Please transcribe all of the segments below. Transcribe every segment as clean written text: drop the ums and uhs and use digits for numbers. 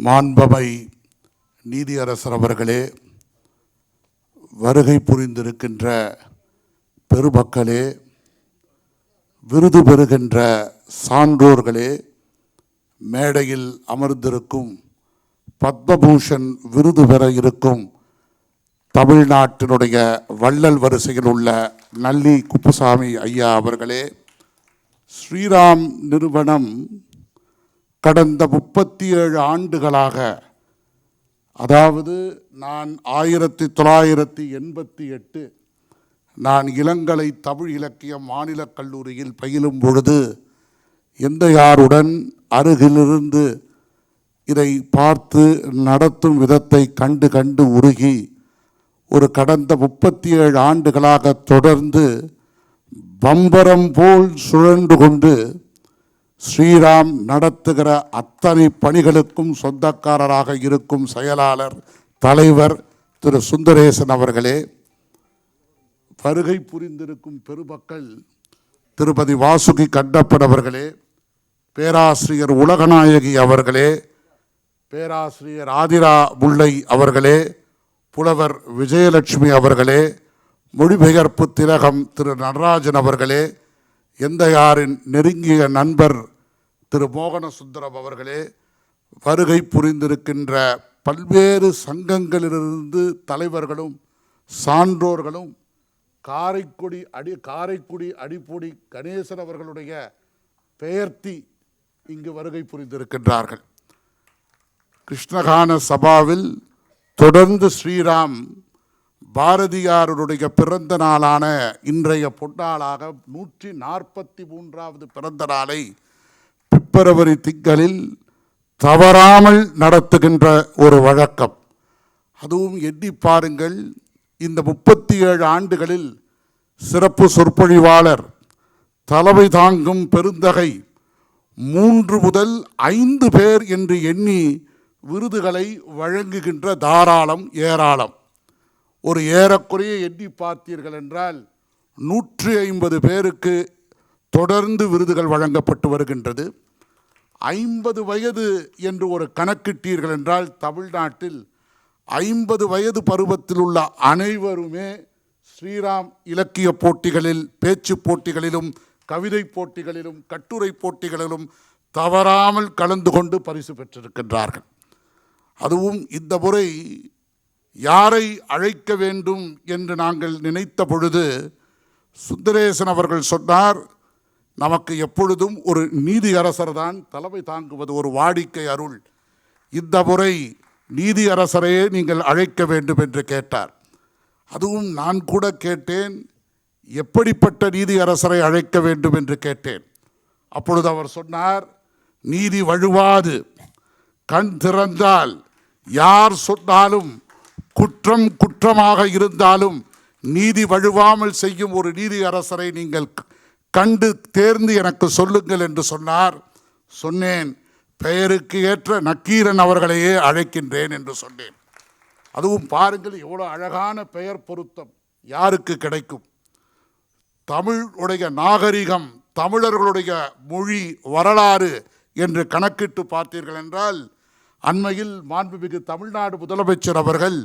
மாண்பமை நீதியரசர் அவர்களே, வருகை புரிந்திருக்கின்ற பெருமக்களே, விருது பெறுகின்ற சான்றோர்களே, மேடையில் அமர்ந்திருக்கும் பத்மபூஷன் விருது பெற இருக்கும் தமிழ்நாட்டினுடைய வள்ளல் வரிசையில் உள்ள நல்லி குப்புசாமி ஐயா அவர்களே, ஸ்ரீராம் நிறுவனம் கடந்த 37 ஆண்டுகளாக, அதாவது நான் 1988 நான் இளங்கலை தமிழ் இலக்கியம் மாநிலக் கல்லூரியில் பயிலும் பொழுது எந்தையாருடன் அருகிலிருந்து இதை பார்த்து நடத்தும் விதத்தை கண்டு உருகி ஒரு கடந்த 37 ஆண்டுகளாக தொடர்ந்து பம்பரம் போல் சுழன்று கொண்டு ஸ்ரீராம் நடத்துகிற அத்தனை பணிகளுக்கும் சொந்தக்காரராக இருக்கும் செயலாளர் தலைவர் திரு சுந்தரேசன் அவர்களே, வருகை புரிந்திருக்கும் பெருமக்கள் திருப்பதி வாசுகி கண்டப்பன் அவர்களே, பேராசிரியர் உலகநாயகி அவர்களே, பேராசிரியர் ஆதிரா முல்லை அவர்களே, புலவர் விஜயலட்சுமி அவர்களே, மொழிபெயர்ப்பு திலகம் திரு நடராஜன் அவர்களே, எந்தையாரின் நெருங்கிய நண்பர் திரு மோகன சுந்தரம் அவர்களே, வருகை புரிந்திருக்கின்ற பல்வேறு சங்கங்களிலிருந்து தலைவர்களும் சான்றோர்களும், காரைக்குடி அடிப்பொடி கணேசன் அவர்களுடைய பெயர்த்தி இங்கு வருகை புரிந்திருக்கின்றார்கள். கிருஷ்ணகான சபாவில் தொடர்ந்து ஸ்ரீராம் பாரதியாருடைய பிறந்த நாளான இன்றைய பொன்னாளாக 143வது பிறந்த நாளை பிப்ரவரி திங்களில் தவறாமல் நடத்துகின்ற ஒரு வழக்கம். அதுவும் எண்ணி பாருங்கள், இந்த 37 ஆண்டுகளில் சிறப்பு சொற்பொழிவாளர், தலைமை தாங்கும் பெருந்தகை 3 முதல் 5 பேர் என்று எண்ணி விருதுகளை வழங்குகின்ற தாராளம் ஏராளம். ஒரு ஏறக்குறைய எண்ணி பார்த்தீர்கள் என்றால் 150 பேருக்கு தொடர்ந்து விருதுகள் வழங்கப்பட்டு வருகின்றது. 50 வயது என்று ஒரு கணக்கிட்டீர்கள் என்றால் தமிழ்நாட்டில் 50 வயது பருவத்தில் உள்ள அனைவருமே ஸ்ரீராம் இலக்கிய போட்டிகளில், பேச்சு போட்டிகளிலும், கவிதை போட்டிகளிலும், கட்டுரை போட்டிகளிலும் தவறாமல் கலந்து கொண்டு பரிசு பெற்றிருக்கின்றார்கள். அதுவும் இந்த முறை யாரை அழைக்க வேண்டும் என்று நாங்கள் நினைத்த பொழுது சுந்தரேசன் அவர்கள் சொன்னார், நமக்கு எப்பொழுதும் ஒரு நீதியரசர் தான் தலைமை தாங்குவது ஒரு வாடிக்கை அருள், இந்த முறை நீதியரசரையே நீங்கள் அழைக்க வேண்டும் என்று கேட்டார். அதுவும் நான் கூட கேட்டேன், எப்படிப்பட்ட நீதியரசரை அழைக்க வேண்டும் என்று கேட்டேன். அப்பொழுது அவர் சொன்னார், நீதி வழுவாது, கண் திறந்தால் யார் சொன்னாலும் குற்றம் குற்றமாக இருந்தாலும் நீதி வழுவாமல் செய்யும் ஒரு நீதியரசரை நீங்கள் கண்டு தேர்ந்து எனக்கு சொல்லுங்கள் என்று சொன்னார். சொன்னேன், பெயருக்கு ஏற்ற நக்கீரன் அவர்களையே அழைக்கின்றேன் என்று சொன்னேன். அதுவும் பாருங்கள், எவ்வளோ அழகான பெயர் பொருத்தம் யாருக்கு கிடைக்கும். தமிழுடைய நாகரிகம், தமிழர்களுடைய மொழி, வரலாறு என்று கணக்கிட்டு பார்த்தீர்கள் என்றால், அண்மையில் மாண்புமிகு தமிழ்நாடு முதலமைச்சர் அவர்கள்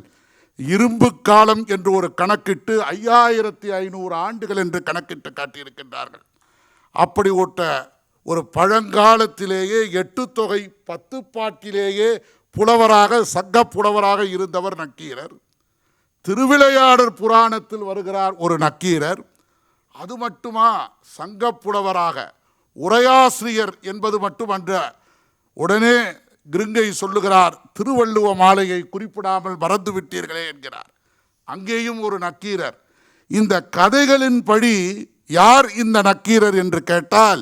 இரும்பு காலம் என்று ஒரு கணக்கிட்டு 5500 ஆண்டுகள் என்று கணக்கிட்டு காட்டியிருக்கின்றார்கள். அப்படி ஒரு பழங்காலத்திலேயே 8 தொகை 10 பாட்டிலேயே புலவராக, சங்க புலவராக இருந்தவர் நக்கீரர். திருவிளையாடற் புராணத்தில் வருகிறார் ஒரு நக்கீரர். அது மட்டுமா, சங்க புலவராக உரையாசிரியர் என்பது மட்டுமன்ற, உடனே கிருங்கை சொல்லுகிறார், திருவள்ளுவ மாலையை குறிப்பிடாமல் மறந்து விட்டீர்களே என்கிறார். அங்கேயும் ஒரு நக்கீரர். இந்த கதைகளின்படி யார் இந்த நக்கீரர் என்று கேட்டால்,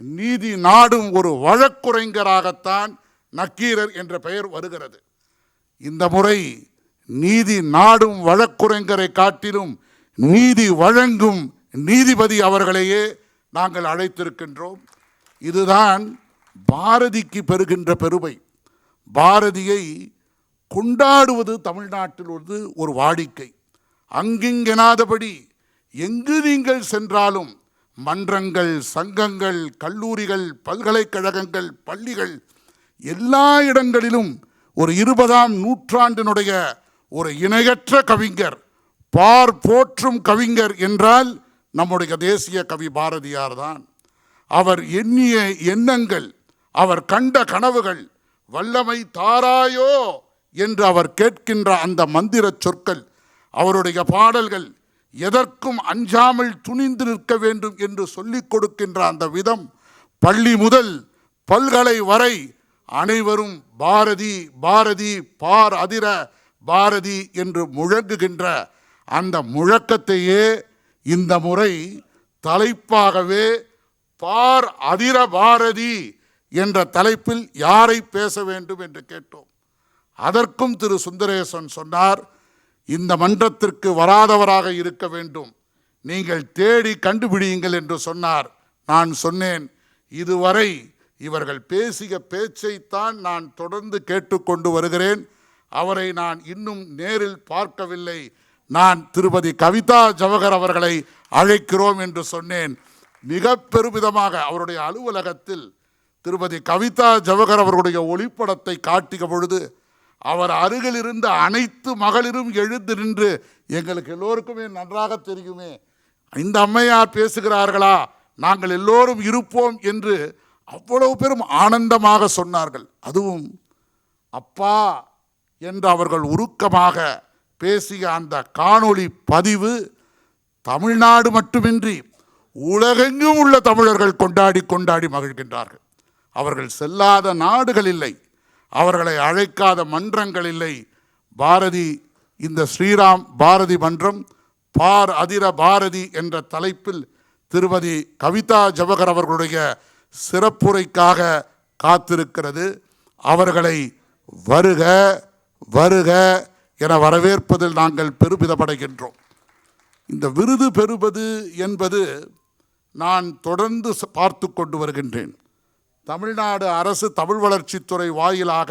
நீதி நாடும் ஒரு வழக்குரைஞராகத்தான் நக்கீரர் என்ற பெயர் வருகிறது. இந்த முறை நீதி நாடும் வழக்குரைஞரை காட்டிலும் நீதி வழங்கும் நீதிபதி அவர்களையே நாங்கள் அழைத்திருக்கின்றோம். இதுதான் பாரதிக்கு பெறுகின்ற பெருமை. பாரதியை கொண்டாடுவது தமிழ்நாட்டில் ஒரு வாடிக்கை. அங்கிங்கெனாதபடி எங்கு நீங்கள் சென்றாலும் மன்றங்கள், சங்கங்கள், கல்லூரிகள், பல்கலைக்கழகங்கள், பள்ளிகள் எல்லா இடங்களிலும் ஒரு 20ஆம் நூற்றாண்டினுடைய ஒரு இணையற்ற கவிஞர், பார் போற்றும் கவிஞர் என்றால் நம்முடைய தேசிய கவி பாரதியார் தான். அவர் எண்ணிய எண்ணங்கள், அவர் கண்ட கனவுகள், வல்லமை தாராயோ என்று அவர் கேட்கின்ற அந்த மந்திர சொற்கள், அவருடைய பாடல்கள், எதற்கும் அஞ்சாமல் துணிந்து நிற்க வேண்டும் என்று சொல்லிக் கொடுக்கின்ற அந்த விதம், பள்ளி முதல் பல்கலை வரை அனைவரும் பாரதி பாரதி பார் அதிர பாரதி என்று முழங்குகின்ற அந்த முழக்கத்தையே இந்த முறை தலைப்பாகவே பார் அதிர பாரதி என்ற தலைப்பில் யாரை பேச வேண்டும் என்று கேட்டோம். அதற்கும் திரு சுந்தரேசன் சொன்னார், இந்த மன்றத்திற்கு வராதவராக இருக்க வேண்டும், நீங்கள் தேடி கண்டுபிடியுங்கள் என்று சொன்னார். நான் சொன்னேன், இதுவரை இவர்கள் பேசிய பேச்சைத்தான் நான் தொடர்ந்து கேட்டுக்கொண்டு வருகிறேன். அவரை நான் இன்னும் நேரில் பார்க்கவில்லை. நான் திருமதி கவிதா ஜவஹர் அவர்களை அழைக்கிறோம் என்று சொன்னேன். மிக பெருமிதமாக அவருடைய அலுவலகத்தில் திருமதி கவிதா ஜவஹர் அவர்களுடைய ஒளிப்படத்தை காட்டிய பொழுது அவர் அருகில் இருந்த அனைத்து மகளிரும் எழுந்து நின்று, எங்களுக்கு எல்லோருக்குமே நன்றாக தெரியுமே, இந்த அம்மையார் பேசுகிறார்களா, நாங்கள் எல்லோரும் இருப்போம் என்று அவ்வளவு பெரும் ஆனந்தமாக சொன்னார்கள். அதுவும் அப்பா என்று அவர்கள் உருக்கமாக பேசிய அந்த காணொளி பதிவு தமிழ்நாடு மட்டுமின்றி உலகெங்கும் உள்ள தமிழர்கள் கொண்டாடி கொண்டாடி மகிழ்கின்றார்கள். அவர்கள் செல்லாத நாடுகள் இல்லை, அவர்களை அழைக்காத மன்றங்கள் இல்லை. பாரதி, இந்த ஸ்ரீராம் பாரதி மன்றம் பார் அதிர பாரதி என்ற தலைப்பில் திருமதி கவிதா ஜவஹர் அவர்களுடைய சிறப்புரைக்காக காத்திருக்கிறது. அவர்களை வருக வருக என வரவேற்பதில் நாங்கள் பெருமிதமடைகின்றோம். இந்த விருது பெறுவது என்பது நான் தொடர்ந்து பார்த்து கொண்டு வருகின்றேன். தமிழ்நாடு அரசு தமிழ் வளர்ச்சித்துறை வாயிலாக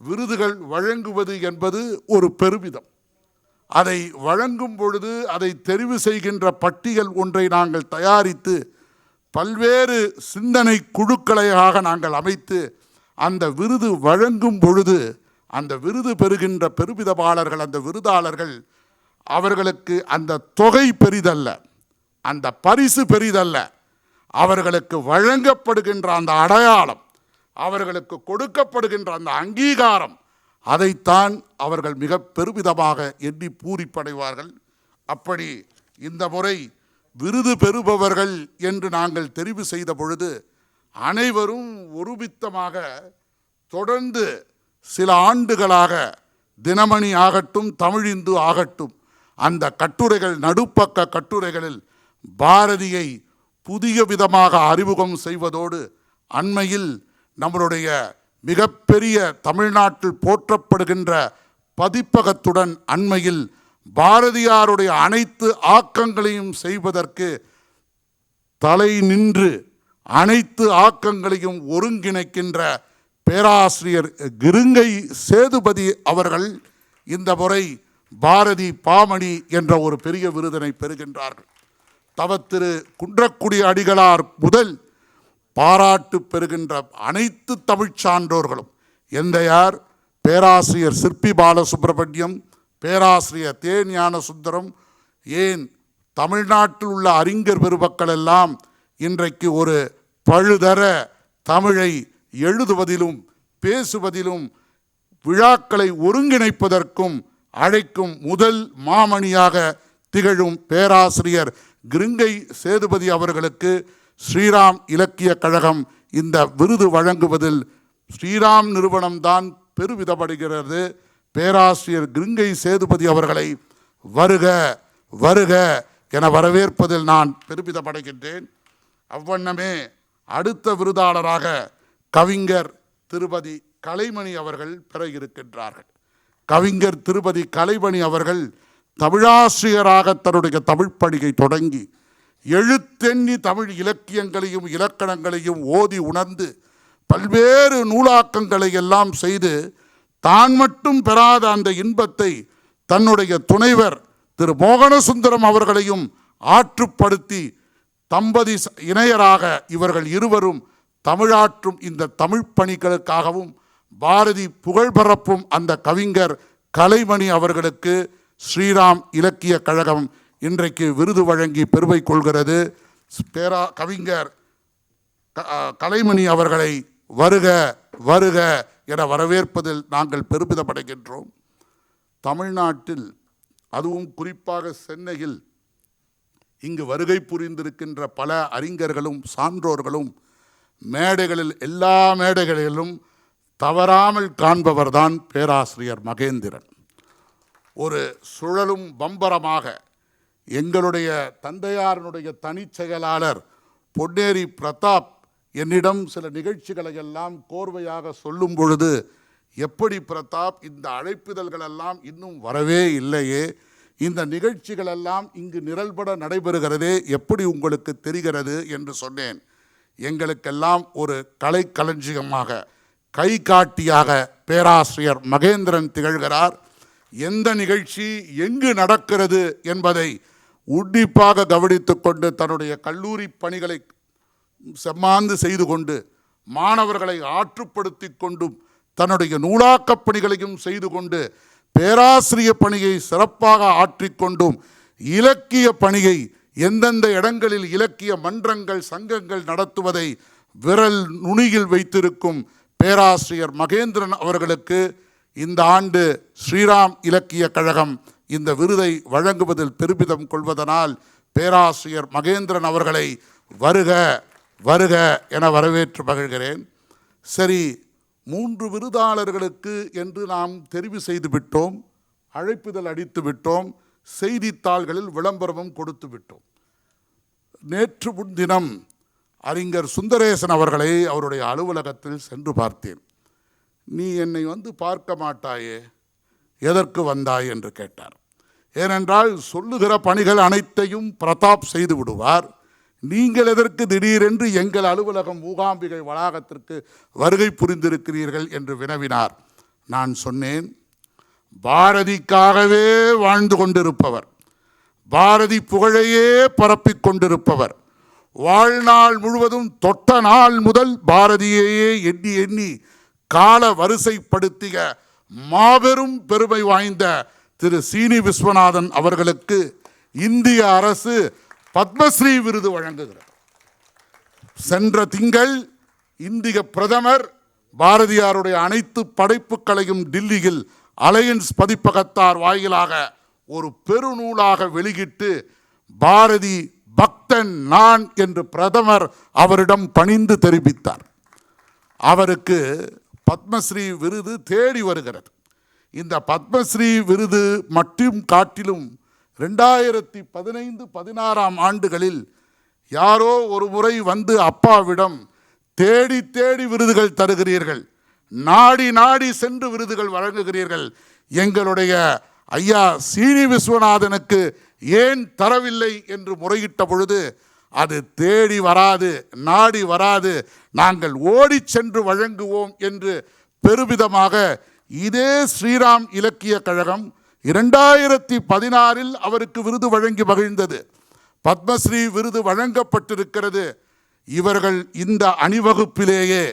விருதுகள் வழங்குவது என்பது ஒரு பெருமிதம். அதை வழங்கும் பொழுது அதை தெரிவு செய்கின்ற பட்டியல் ஒன்றை நாங்கள் தயாரித்து பல்வேறு சிந்தனை குழுக்களையாக நாங்கள் அமைத்து அந்த விருது வழங்கும் பொழுது அந்த விருது பெறுகின்ற பெருமிதமாளர்கள், அந்த விருதாளர்கள், அவர்களுக்கு அந்த தொகை பெரிதல்ல, அந்த பரிசு பெரிதல்ல, அவர்களுக்கு வழங்கப்படுகின்ற அந்த அடையாளம், அவர்களுக்கு கொடுக்கப்படுகின்ற அந்த அங்கீகாரம், அதைத்தான் அவர்கள் மிக பெருமிதமாக எண்ணி பூரிப்படைவார்கள். அப்படி இந்த முறை விருது பெறுபவர்கள் என்று நாங்கள் தெரிவு செய்த பொழுது அனைவரும் ஒருமித்தமாக தொடர்ந்து சில ஆண்டுகளாக தினமணி ஆகட்டும், தமிழிந்து ஆகட்டும், அந்த கட்டுரைகள், நடுப்பக்க கட்டுரைகளில் பாரதியை புதிய விதமாக அறிமுகம் செய்வதோடு அண்மையில் நம்மளுடைய மிகப்பெரிய தமிழ்நாட்டில் போற்றப்படுகின்ற பதிப்பகத்துடன் அண்மையில் பாரதியாருடைய அனைத்து ஆக்கங்களையும் செய்வதற்கு தலை நின்று அனைத்து ஆக்கங்களையும் ஒருங்கிணைக்கின்ற பேராசிரியர் கிருங்கை சேதுபதி அவர்கள் இந்த முறை பாரதி பாமணி என்ற ஒரு பெரிய விருதினை பெறுகின்றார்கள். தவத்திரு குன்றக்குடி அடிகளார் முதல் பாராட்டு பெறுகின்ற அனைத்து தமிழ் சான்றோர்களும், எந்தையார் பேராசிரியர் சிற்பி பாலசுப்ரமணியம், பேராசிரியர் தே ஞான சுந்தரம், ஏன் தமிழ்நாட்டில் உள்ள அறிஞர் பெருமக்கள் எல்லாம் இன்றைக்கு ஒரு பழுதர தமிழை எழுதுவதிலும் பேசுவதிலும் விழாக்களை ஒருங்கிணைப்பதற்கும் அழைக்கும் முதல் மாமணியாக திகழும் பேராசிரியர் கிருங்கை சேதுபதி அவர்களுக்கு ஸ்ரீராம் இலக்கிய கழகம் இந்த விருது வழங்குவதில் ஸ்ரீராம் நிறுவனம்தான் பெருமிதப்படுகிறது. பேராசிரியர் கிருங்கை சேதுபதி அவர்களை வருக வருக என வரவேற்பதில் நான் பெருமிதமடைகின்றேன். அவ்வண்ணமே அடுத்த விருதாளராக கவிஞர் திருமதி கலைமணி அவர்கள் பெற இருக்கின்றார்கள். கவிஞர் திருமதி கலைமணி அவர்கள் தமிழாசிரியராக தன்னுடைய தமிழ் பணியை தொடங்கி எழுத்தெண்ணி தமிழ் இலக்கியங்களையும் இலக்கணங்களையும் ஓதி உணர்ந்து பல்வேறு நூலாக்கங்களை எல்லாம் செய்து தான் மட்டும் பெறாத அந்த இன்பத்தை தன்னுடைய துணைவர் திரு மோகனசுந்தரம் அவர்களையும் ஆற்றுப்படுத்தி தம்பதி இணையராக இவர்கள் இருவரும் தமிழாற்றும் இந்த தமிழ் பணிகளுக்காகவும் பாரதி புகழ் பரப்பும் அந்த கவிஞர் கலைமணி அவர்களுக்கு ஸ்ரீராம் இலக்கிய கழகம் இன்றைக்கு விருது வழங்கி பெருமை கொள்கிறது. கவிஞர் கலைமணி அவர்களை வருக வருக என வரவேற்பதில் நாங்கள் பெருமிதமடைகின்றோம். தமிழ்நாட்டில் அதுவும் குறிப்பாக சென்னையில் இங்கு வருகை புரிந்திருக்கின்ற பல அறிஞர்களும் சான்றோர்களும் மேடைகளில் எல்லா மேடைகளிலும் தவறாமல் காண்பவர்தான் பேராசிரியர் மகேந்திரன். ஒரு சுழலும் பம்பரமாக எங்களுடைய தந்தையாரனுடைய தனிச் செயலாளர் பொன்னேரி பிரதாப் என்னிடம் சில நிகழ்ச்சிகளை எல்லாம் கோர்வையாக சொல்லும் பொழுது, எப்படி பிரதாப் இந்த அழைப்பிதழ்களெல்லாம் இன்னும் வரவே இல்லையே, இந்த நிகழ்ச்சிகளெல்லாம் இங்கு நிரல்பட நடைபெறுகிறதே, எப்படி உங்களுக்கு தெரிகிறது என்று சொன்னேன். எங்களுக்கெல்லாம் ஒரு கலைக்களஞ்சியமாக கை காட்டியாக பேராசிரியர் மகேந்திரன் திகழ்கிறார். எந்த நிகழ்ச்சி எங்கு நடக்கிறது என்பதை உன்னிப்பாக கவனித்து கொண்டு தன்னுடைய கல்லூரி பணிகளை செம்மாந்து செய்து கொண்டு மாணவர்களை ஆற்றுப்படுத்தி கொண்டும் தன்னுடைய நூலாக்கப் பணிகளையும் செய்து கொண்டு பேராசிரிய பணியை சிறப்பாக ஆற்றிக்கொண்டும் இலக்கிய பணியை எந்தெந்த இடங்களில் இலக்கிய மன்றங்கள் சங்கங்கள் நடத்துவதை விரல் நுனியில் வைத்திருக்கும் பேராசிரியர் மகேந்திரன் அவர்களுக்கு இந்த ஆண்டு ஸ்ரீராம் இலக்கிய கழகம் இந்த விருதை வழங்குவதில் பெருமிதம் கொள்வதனால் பேராசிரியர் மகேந்திரன் அவர்களை வருக வருக என வரவேற்று மகிழ்கிறேன். சரி, 3 விருதாளர்களுக்கு என்று நாம் தெரிவு செய்து விட்டோம், அழைப்புதல் அடித்து விட்டோம், செய்தித்தாள்களில் விளம்பரமும் கொடுத்து விட்டோம். நேற்று முன்தினம் அறிஞர் சுந்தரேசன் அவர்களை அவருடைய அலுவலகத்தில் சென்று பார்த்தேன். நீ என்னை வந்து பார்க்க மாட்டாயே, எதற்கு வந்தாய் என்று கேட்டார். ஏனென்றால் சொல்லுகிற பணிகள் அனைத்தையும் பிரதாப் செய்து விடுவார், நீங்கள் எதற்கு திடீரென்று எங்கள் அலுவலகம் மூகாம்பிகை வளாகத்திற்கு வருகை புரிந்திருக்கிறீர்கள் என்று வினவினார். நான் சொன்னேன், பாரதிக்காகவே வாழ்ந்து கொண்டிருப்பவர், பாரதி புகழையே பரப்பிக் கொண்டிருப்பவர், வாழ்நாள் முழுவதும் தொட்ட நாள் முதல் பாரதியையே எண்ணி எண்ணி கால வரிசைப்படுத்திய மாபெரும் பெருமை வாய்ந்த திரு சீனி விஸ்வநாதன் அவர்களுக்கு இந்திய அரசு பத்மஸ்ரீ விருது வழங்குகிறது. சென்ற திங்கள் இந்திய பிரதமர் பாரதியாருடைய அனைத்து படைப்புகளையும் டில்லியில் அலையன்ஸ் பதிப்பகத்தார் வாயிலாக ஒரு பெருநூலாக வெளியிட்டு பாரதி பக்தன் நான் என்று பிரதமர் அவரிடம் பணிந்து தெரிவித்தார். அவருக்கு பத்மஸ்ரீ விருது தேடி வருகிறது. இந்த பத்மஸ்ரீ விருது மட்டும் காட்டிலும் 2015-16 ஆண்டுகளில் யாரோ ஒரு முறை வந்து அப்பாவிடம் தேடி தேடி விருதுகள் தருகிறீர்கள், நாடி நாடி சென்று விருதுகள் வழங்குகிறீர்கள், எங்களுடைய ஐயா சீனி விஸ்வநாதனுக்கு ஏன் தரவில்லை என்று முறையிட்ட பொழுது, அது தேடி வராது, நாடி வராது, நாங்கள் ஓடி சென்று வழங்குவோம் என்று பெருமிதமாக இதே ஸ்ரீராம் இலக்கிய கழகம் 2016 அவருக்கு விருது வழங்கி மகிழ்ந்தது. பத்மஸ்ரீ விருது வழங்கப்பட்டிருக்கிறது. இவர்கள் இந்த அணிவகுப்பிலேயே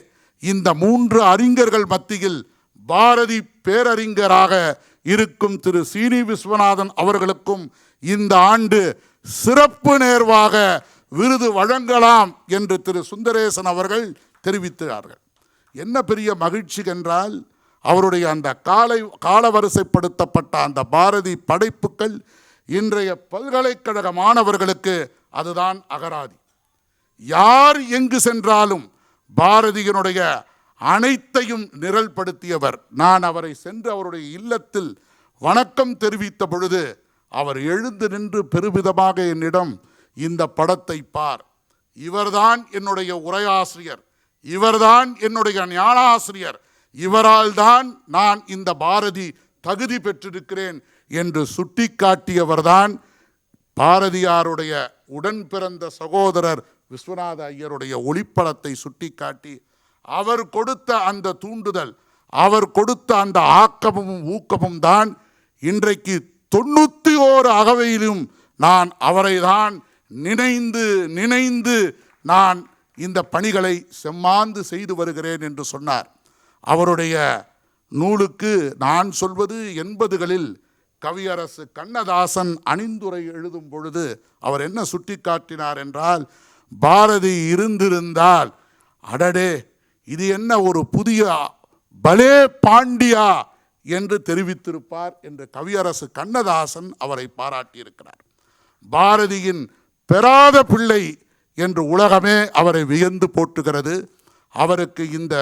இந்த 3 அறிஞர்கள் மத்தியில் பாரதி பேரறிஞராக இருக்கும் திரு சீனி விஸ்வநாதன் அவர்களுக்கும் இந்த ஆண்டு சிறப்பு நேர்வாக விருது வழங்கலாம் என்று திரு சுந்தரேசன் அவர்கள் தெரிவித்தார்கள். என்ன பெரிய மகிழ்ச்சி என்றால், அவருடைய அந்த காலவரிசைப்படுத்தப்பட்ட அந்த பாரதி படைப்புகள் இன்றைய பல்கலைக்கழக மாணவர்களுக்கு அதுதான் அகராதி. யார் எங்கு சென்றாலும் பாரதியினுடைய அனைத்தையும் நிரல்படுத்தியவர். நான் அவரை சென்று அவருடைய இல்லத்தில் வணக்கம் தெரிவித்த பொழுது அவர் எழுந்து நின்று பெருமிதமாக என்னிடம், இந்த படத்தை பார், இவர்தான் என்னுடைய உரையாசிரியர், இவர்தான் என்னுடைய ஞானாசிரியர், இவரால் தான் நான் இந்த பாரதி தகுதி பெற்றிருக்கிறேன் என்று சுட்டிக்காட்டியவர்தான் பாரதியாருடைய உடன் பிறந்த சகோதரர் விஸ்வநாத ஐயருடைய ஒளிப்படத்தை சுட்டிக்காட்டி அவர் கொடுத்த அந்த தூண்டுதல், அவர் கொடுத்த அந்த ஆக்கமும் ஊக்கமும் தான் இன்றைக்கு 91 அகவையிலும் நான் அவரை தான் நினைந்து நினைந்து நான் இந்த பணிகளை செம்மாந்து செய்து வருகிறேன் என்று சொன்னார். அவருடைய நூலுக்கு நான் சொல்வது 80களில் கவியரசு கண்ணதாசன் அணிந்துரை எழுதும் பொழுது அவர் என்ன சுட்டிக்காட்டினார் என்றால், பாரதி இருந்திருந்தால் அடடே இது என்ன ஒரு புதிய பலே பாண்டியா என்று தெரிவித்திருப்பார் என்று கவியரசு கண்ணதாசன் அவரை பாராட்டியிருக்கிறார். பாரதியின் பெறாத பிள்ளை என்று உலகமே அவரை வியந்து போற்றுகிறது. அவருக்கு இந்த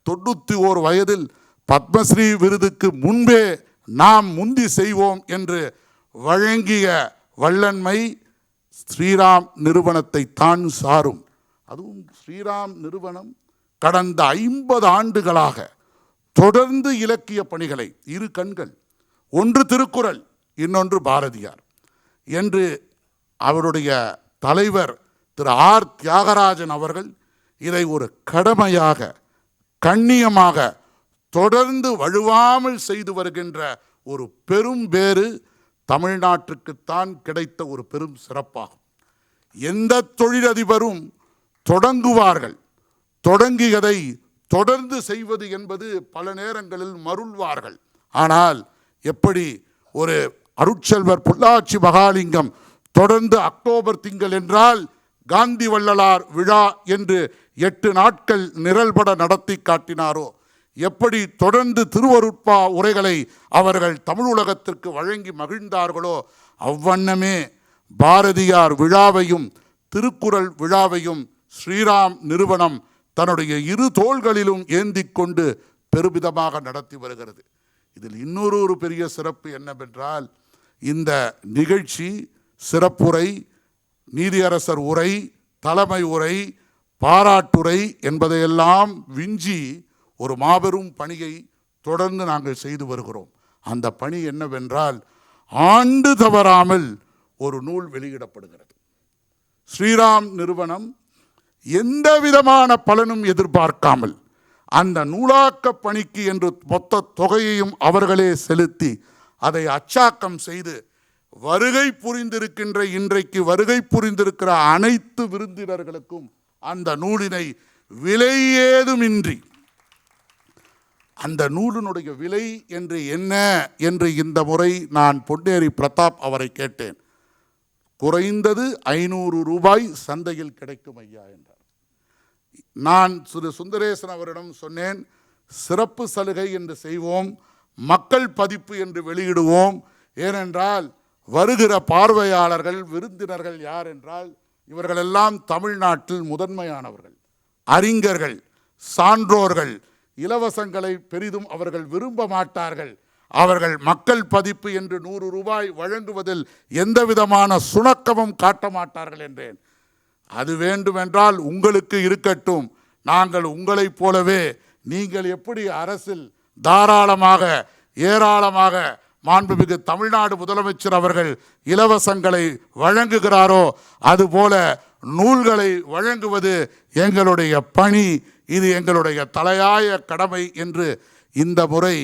91 வயதில் பத்மஸ்ரீ விருதுக்கு முன்பே நாம் முந்தி செய்வோம் என்று வழங்கிய வல்லன்மை ஸ்ரீராம் நிறுவனத்தை தான் சாரும். அதுவும் ஸ்ரீராம் நிறுவனம் கடந்த 50 ஆண்டுகளாக தொடர்ந்து இலக்கிய பணிகளை, இரு கண்கள், ஒன்று திருக்குறள், இன்னொன்று பாரதியார் என்று அவருடைய தலைவர் திரு ஆர் தியாகராஜன் அவர்கள் இதை ஒரு கடமையாக, கண்ணியமாக தொடர்ந்து வழுவாமல் செய்து வருகின்ற ஒரு பெரும் பேறு தமிழ்நாட்டுக்குத்தான் கிடைத்த ஒரு பெரும் சிறப்பாகும். எந்த தொழிலதிபரும் தொடங்குவார்கள், தொடங்கியதை தொடர்ந்து செய்வது என்பது பல நேரங்களில் மருள்வார்கள். ஆனால் எப்படி ஒரு அருட்செல்வர் பொள்ளாச்சி மகாலிங்கம் தொடர்ந்து அக்டோபர் திங்கள் என்றால் காந்தி வள்ளலார் விழா என்று 8 நாட்கள் நிரல்பட நடத்தி காட்டினாரோ, எப்படி தொடர்ந்து திருவருட்பா உரைகளை அவர்கள் தமிழ் உலகத்திற்கு வழங்கி மகிழ்ந்தார்களோ, அவ்வண்ணமே பாரதியார் விழாவையும் திருக்குறள் விழாவையும் ஸ்ரீராம் நிறுவனம் தன்னுடைய இரு தோள்களிலும் ஏந்தி கொண்டு பெருமிதமாக நடத்தி வருகிறது. இதில் இன்னொரு பெரிய சிறப்பு என்னவென்றால், இந்த நிகழ்ச்சி சிறப்புரை, நீதியரசர் உரை, தலைமை உரை, பாராட்டுரை என்பதையெல்லாம் விஞ்சி ஒரு மாபெரும் பணியை தொடர்ந்து நாங்கள் செய்து வருகிறோம். அந்த பணி என்னவென்றால், ஆண்டு தவறாமல் ஒரு நூல் வெளியிடப்படுகிறது. ஸ்ரீராம் நிறுவனம் எந்த விதமான பலனும் எதிர்பார்க்காமல் அந்த நூலாக்க பணிக்கு என்று மொத்த தொகையையும் அவர்களே செலுத்தி அதை அச்சாக்கம் செய்து வருகை புரிந்திருக்கின்ற, இன்றைக்கு வருகை புரிந்திருக்கிற அனைத்து விருந்தினர்களுக்கும் அந்த நூலினை விலை ஏதுமின்றி, அந்த நூலினுடைய விலை என்று என்ன என்று இந்த முறை நான் பொன்னேரி பிரதாப் அவரை கேட்டேன். குறைந்தது 500 ரூபாய் சந்தையில் கிடைக்கும் ஐயா என்றார். நான் திரு சுந்தரேசன் அவரிடம் சொன்னேன், சிறப்பு சலுகை என்று செய்வோம், மக்கள் பதிப்பு என்று வெளியிடுவோம். ஏனென்றால் வருகிற பார்வையாளர்கள், விருந்தினர்கள் யார் என்றால் இவர்களெல்லாம் தமிழ்நாட்டில் முதன்மையானவர்கள், அறிஞர்கள், சான்றோர்கள். இலவசங்களை பெரிதும் அவர்கள் விரும்ப மாட்டார்கள். அவர்கள் மக்கள் பதிப்பு என்று 100 ரூபாய் வழங்குவதில் எந்த விதமான சுணக்கமும் காட்ட மாட்டார்கள் என்றேன். அது வேண்டுமென்றால் உங்களுக்கு இருக்கட்டும், நாங்கள் உங்களைப் போலவே, நீங்கள் எப்படி அரசில் தாராளமாக ஏராளமாக மாண்புமிகு தமிழ்நாடு முதலமைச்சர் அவர்கள் இலவசங்களை வழங்குகிறாரோ, அதுபோல நூல்களை வழங்குவது எங்களுடைய பணி, இது எங்களுடைய தலையாய கடமை என்று இந்த முறை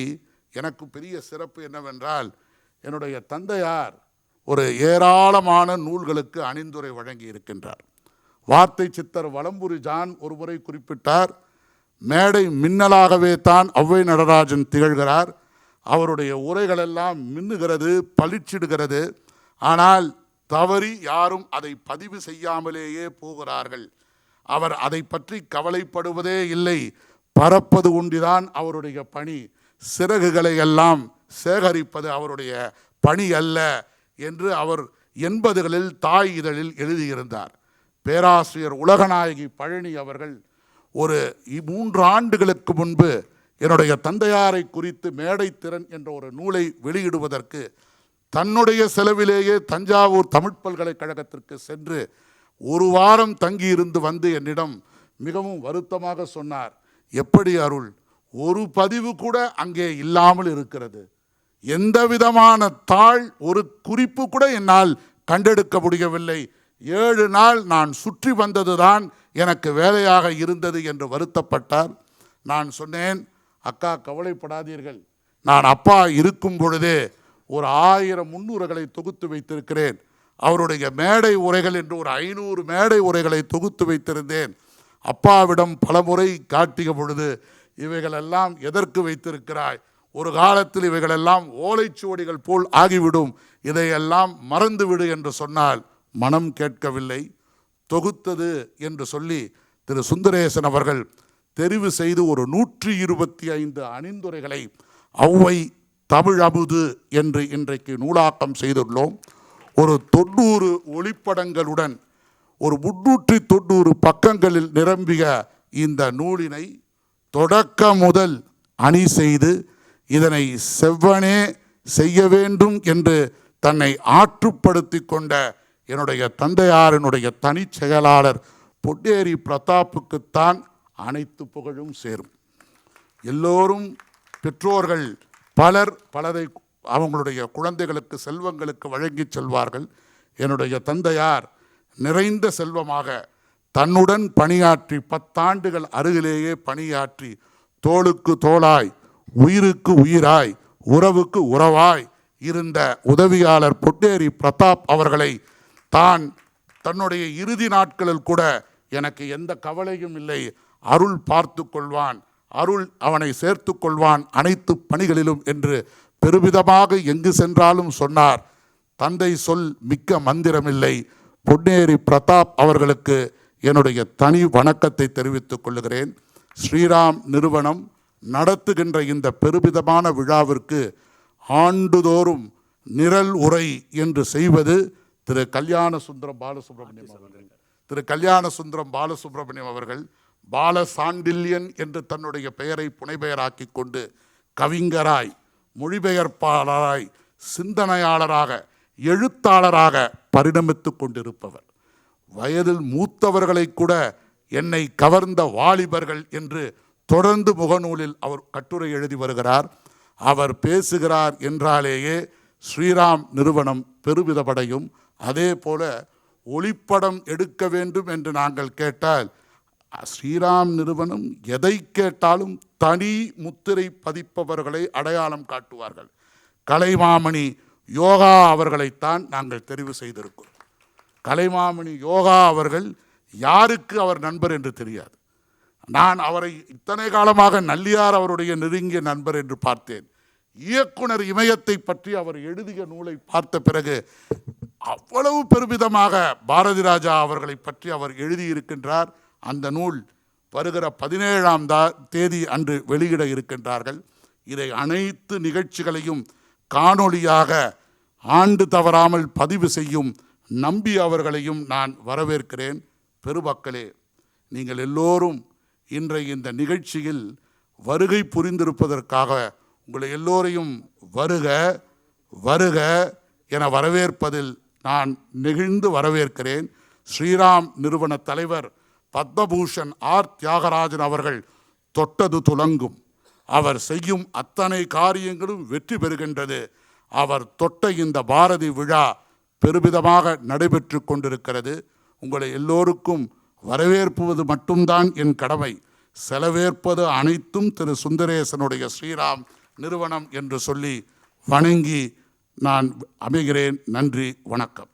எனக்கு பெரிய சிறப்பு என்னவென்றால், என்னுடைய தந்தையார் ஒரு ஏராளமான நூல்களுக்கு அணிந்துரை வழங்கி இருக்கின்றார். வார்த்தை சித்தர் வலம்புரி ஜான் ஒரு முறை குறிப்பிட்டார், மேடை மின்னலாகவே தான் ஔவை நடராஜன் திகழ்கிறார். அவருடைய உரைகளெல்லாம் மின்னுகிறது, பளிச்சிடுகிறது. ஆனால் தவறி யாரும் அதை பதிவு செய்யாமலேயே போகிறார்கள். அவர் அதை பற்றி கவலைப்படுவதே இல்லை. பறப்பது ஒன்றுதான் அவருடைய பணி, சிறகுகளை எல்லாம் சேகரிப்பது அவருடைய பணி அல்ல என்று அவர் 80களில் தாய் இதழில் எழுதியிருந்தார். பேராசிரியர் உலகநாயகி பழனி அவர்கள் ஒரு 3 ஆண்டுகளுக்கு முன்பு என்னுடைய தந்தையாரை குறித்து மேடை திறன் என்ற ஒரு நூலை வெளியிடுவதற்கு தன்னுடைய செலவிலேயே தஞ்சாவூர் தமிழ் பல்கலைக்கழகத்திற்கு சென்று 1 வாரம் தங்கியிருந்து வந்து என்னிடம் மிகவும் வருத்தமாக சொன்னார், எப்படி அருள், ஒரு பதிவு கூட அங்கே இல்லாமல் இருக்கிறது, எந்த விதமான தாள், ஒரு குறிப்பு கூட என்னால் கண்டெடுக்க முடியவில்லை, 7 நாள் நான் சுற்றி வந்ததுதான் எனக்கு வேலையாக இருந்தது என்று வருத்தப்பட்டார். நான் சொன்னேன், அக்கா கவலைப்படாதீர்கள், நான் அப்பா இருக்கும் பொழுதே ஒரு 1000 முன்னுரைகளை தொகுத்து வைத்திருக்கிறேன். அவருடைய மேடை உரைகள் என்று ஒரு 500 மேடை உரைகளை தொகுத்து வைத்திருந்தேன். அப்பாவிடம் பலமுறை காட்டிய பொழுது, இவைகளெல்லாம் எதற்கு வைத்திருக்கிறாய், ஒரு காலத்தில் இவைகளெல்லாம் ஓலைச்சுவடிகள் போல் ஆகிவிடும், இதையெல்லாம் மறந்துவிடு என்று சொன்னால் மனம் கேட்கவில்லை. தொகுத்தது என்று சொல்லி திரு சுந்தரேசன் அவர்கள் தெரிவு செய்து ஒரு 125 அணிந்துரைகளை ஔவை தமிழ் அமுது என்று இன்றைக்கு நூலாக்கம் செய்துள்ளோம். ஒரு 90 ஒளிப்படங்களுடன் ஒரு 390 பக்கங்களில் நிரம்பிய இந்த நூலினை தொடக்க முதல் அணி செய்து இதனை செவ்வனே செய்ய வேண்டும் என்று தன்னை ஆற்றுப்படுத்தி கொண்ட என்னுடைய தந்தையாரினுடைய தனி செயலாளர் பொன்னேரி பிரதாப்புக்குத்தான் அனைத்து புகழும் சேரும். எல்லோரும் பெற்றோர்கள் பலரை அவங்களுடைய குழந்தைகளுக்கு செல்வங்களுக்கு வழங்கி செல்வார்கள். என்னுடைய தந்தையார் நிறைந்த செல்வமாக தன்னுடன் பணியாற்றி 10 ஆண்டுகள் அருகிலேயே பணியாற்றி தோளுக்கு தோளாய் உயிருக்கு உயிராய் உறவுக்கு உறவாய் இருந்த உதவியாளர் பொன்னேரி பிரதாப் அவர்களை தான் தன்னுடைய இறுதி நாட்களில் கூட எனக்கு எந்த கவலையும் இல்லை, அருள் பார்த்து கொள்வான், அருள் அவனை சேர்த்து கொள்வான் அனைத்து பணிகளிலும் என்று பெருமிதமாக எங்கு சென்றாலும் சொன்னார். தந்தை சொல் மிக்க மந்திரமில்லை. பொன்னேரி பிரதாப் அவர்களுக்கு என்னுடைய தனி வணக்கத்தை தெரிவித்துக் கொள்கிறேன். ஸ்ரீராம் நிறுவனம் நடத்துகின்ற இந்த பெருமிதமான விழாவிற்கு ஆண்டுதோறும் நிரல் உரை என்று செய்வது திரு கல்யாணசுந்தரம் பாலசுப்ரமணியம் அவர்கள். திரு கல்யாணசுந்தரம் பாலசுப்ரமணியம் அவர்கள் பாலசாண்டில்யன் என்று தன்னுடைய பெயரை புனைபெயராக்கி கொண்டு கவிஞராய், மொழிபெயர்ப்பாளராய், சிந்தனையாளராக, எழுத்தாளராக பரிணமித்து கொண்டிருப்பவர். வயதில் மூத்தவர்களை கூட என்னை கவர்ந்த வாலிபர்கள் என்று தொடர்ந்து முகநூலில் அவர் கட்டுரை எழுதி வருகிறார். அவர் பேசுகிறார் என்றாலேயே ஸ்ரீராம் நிறுவனம் பெருமிதப்படையும். அதே போல ஒளிப்படம் எடுக்க வேண்டும் என்று நாங்கள் கேட்டால் ஸ்ரீராம் நிறுவனம் எதை கேட்டாலும் தனி முத்திரை பதிப்பவர்களை அடையாளம் காட்டுவார்கள். கலைமாமணி யோகா அவர்களைத்தான் நாங்கள் தெரிவு செய்திருக்கிறோம். கலைமாமணி யோகா அவர்கள் யாருக்கு அவர் நண்பர் என்று தெரியாது. நான் அவரை இத்தனை காலமாக நல்லியார் அவருடைய நெருங்கிய நண்பர் என்று பார்த்தேன். இயக்குனர் இமயத்தை பற்றி அவர் எழுதிய நூலை பார்த்த பிறகு அவ்வளவு பெருமிதமாக பாரதி ராஜா அவர்களை பற்றி அவர் எழுதியிருக்கின்றார். அந்த நூல் வருகிற 17ஆம் தேதி அன்று வெளியிட இருக்கின்றார்கள். இதை அனைத்து நிகழ்ச்சிகளையும் காணொளியாக ஆண்டு தவறாமல் பதிவு செய்யும் நம்பி அவர்களையும் நான் வரவேற்கிறேன். பெருமக்களே, நீங்கள் எல்லோரும் இன்றைய இந்த நிகழ்ச்சியில் வருகை புரிந்திருப்பதற்காக உங்களை எல்லோரையும் வருக வருக என வரவேற்பதில் நான் நெகிழ்ந்து வரவேற்கிறேன். ஸ்ரீராம் நிறுவன தலைவர் பத்மபூஷன் ஆர் தியாகராஜன் அவர்கள் தொட்டது துலங்கும். அவர் செய்யும் அத்தனை காரியங்களும் வெற்றி பெறுகின்றது. அவர் தொட்ட இந்த பாரதி விழா பெருமிதமாக நடைபெற்று கொண்டிருக்கிறது. உங்களை எல்லோருக்கும் வரவேற்பது மட்டும்தான் என் கடமை. செலவேற்பது அனைத்தும் திரு சுந்தரேசனுடைய ஸ்ரீராம் நிறுவனம் என்று சொல்லி வணங்கி நான் அமைகிறேன். நன்றி, வணக்கம்.